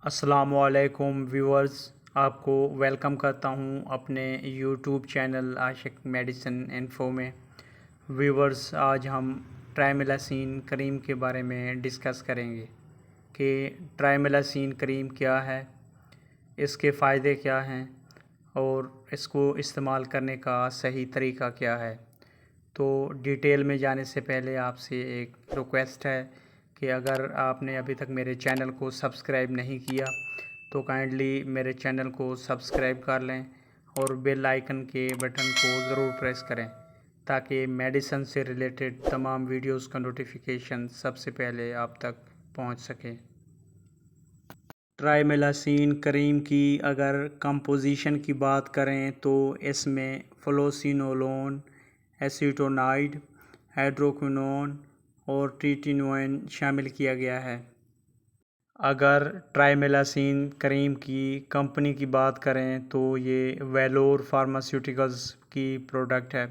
السلام علیکم ویورز، آپ کو ویلکم کرتا ہوں اپنے یوٹیوب چینل عاشق میڈیسن انفو میں۔ ویورز، آج ہم ٹرائمیلاسین کریم کے بارے میں ڈسکس کریں گے کہ ٹرائمیلاسین کریم کیا ہے، اس کے فائدے کیا ہیں اور اس کو استعمال کرنے کا صحیح طریقہ کیا ہے۔ تو ڈیٹیل میں جانے سے پہلے آپ سے ایک ریکویسٹ ہے کہ اگر آپ نے ابھی تک میرے چینل کو سبسکرائب نہیں کیا تو کائنڈلی میرے چینل کو سبسکرائب کر لیں اور بیل آئیکن کے بٹن کو ضرور پریس کریں تاکہ میڈیسن سے ریلیٹڈ تمام ویڈیوز کا نوٹیفیکیشن سب سے پہلے آپ تک پہنچ سکے۔ ٹرائمیلاسین کریم کی اگر کمپوزیشن کی بات کریں تو اس میں فلوسینولون، ایسیٹونائڈ، ہائیڈروکوینون اور ٹریٹینوئن شامل کیا گیا ہے۔ اگر ٹرائمیلاسین کریم کی کمپنی کی بات کریں تو یہ ویلور فارماسیوٹیکلز کی پروڈکٹ ہے،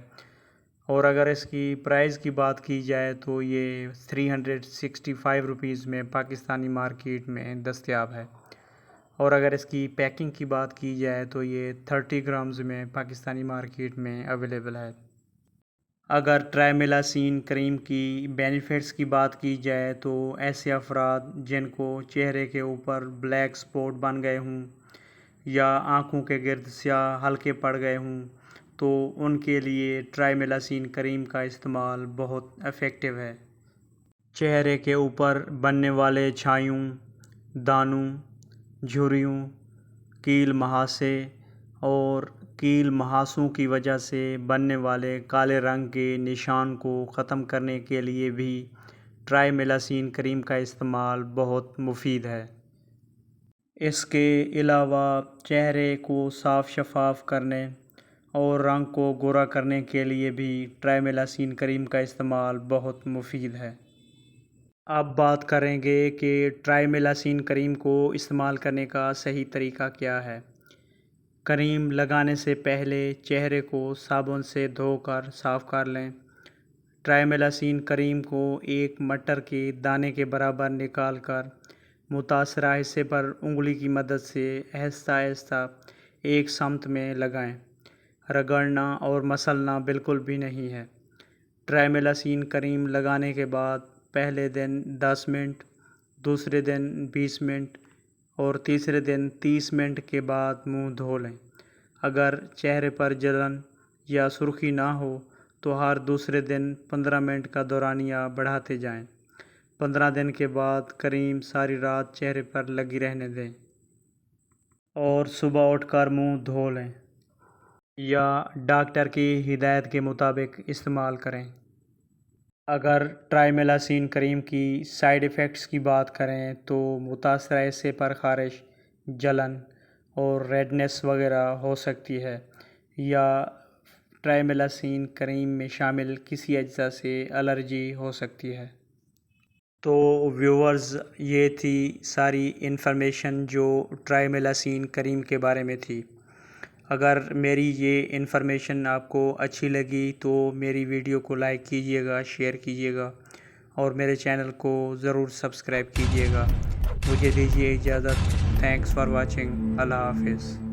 اور اگر اس کی پرائز کی بات کی جائے تو یہ 365 روپیز میں پاکستانی مارکیٹ میں دستیاب ہے، اور اگر اس کی پیکنگ کی بات کی جائے تو یہ 30 گرامز میں پاکستانی مارکیٹ میں اویلیبل ہے۔ اگر ٹرائمیلاسین کریم کی بینیفٹس کی بات کی جائے تو ایسے افراد جن کو چہرے کے اوپر بلیک سپاٹ بن گئے ہوں یا آنکھوں کے گرد سیاہ حلقے پڑ گئے ہوں تو ان کے لیے ٹرائمیلاسین کریم کا استعمال بہت ایفیکٹو ہے۔ چہرے کے اوپر بننے والے چھایوں، دانوں، جھریوں، کیل مہاسے اور کیل مہاسوں کی وجہ سے بننے والے کالے رنگ کے نشان کو ختم کرنے کے لیے بھی ٹرائمیلاسین کریم کا استعمال بہت مفید ہے۔ اس کے علاوہ چہرے کو صاف شفاف کرنے اور رنگ کو گورا کرنے کے لیے بھی ٹرائمیلاسین کریم کا استعمال بہت مفید ہے۔ اب بات کریں گے کہ ٹرائمیلاسین کریم کو استعمال کرنے کا صحیح طریقہ کیا ہے۔ کریم لگانے سے پہلے چہرے کو صابن سے دھو کر صاف کر لیں۔ ٹرائمیلاسین کریم کو ایک مٹر کے دانے کے برابر نکال کر متاثرہ حصے پر انگلی کی مدد سے آہستہ آہستہ ایک سمت میں لگائیں۔ رگڑنا اور مسلنا بالکل بھی نہیں ہے۔ ٹرائمیلاسین کریم لگانے کے بعد پہلے دن 10 منٹ، دوسرے دن 20 منٹ اور تیسرے دن 30 منٹ کے بعد منہ دھو لیں۔ اگر چہرے پر جلن یا سرخی نہ ہو تو ہر دوسرے دن 15 منٹ کا دورانیہ بڑھاتے جائیں۔ 15 دن کے بعد کریم ساری رات چہرے پر لگی رہنے دیں اور صبح اٹھ کر منہ دھو لیں یا ڈاکٹر کی ہدایت کے مطابق استعمال کریں۔ اگر ٹرائمیلاسین کریم کی سائیڈ ایفیکٹس کی بات کریں تو متاثرہ حصے پر خارش، جلن اور ریڈنس وغیرہ ہو سکتی ہے، یا ٹرائمیلاسین کریم میں شامل کسی اجزاء سے الرجی ہو سکتی ہے۔ تو ویورز، یہ تھی ساری انفارمیشن جو ٹرائمیلاسین کریم کے بارے میں تھی۔ اگر میری یہ انفارمیشن آپ کو اچھی لگی تو میری ویڈیو کو لائک کیجیے گا، شیئر کیجیے گا اور میرے چینل کو ضرور سبسکرائب کیجیے گا۔ مجھے دیجیے اجازت۔ Thanks for watching. اللہ حافظ۔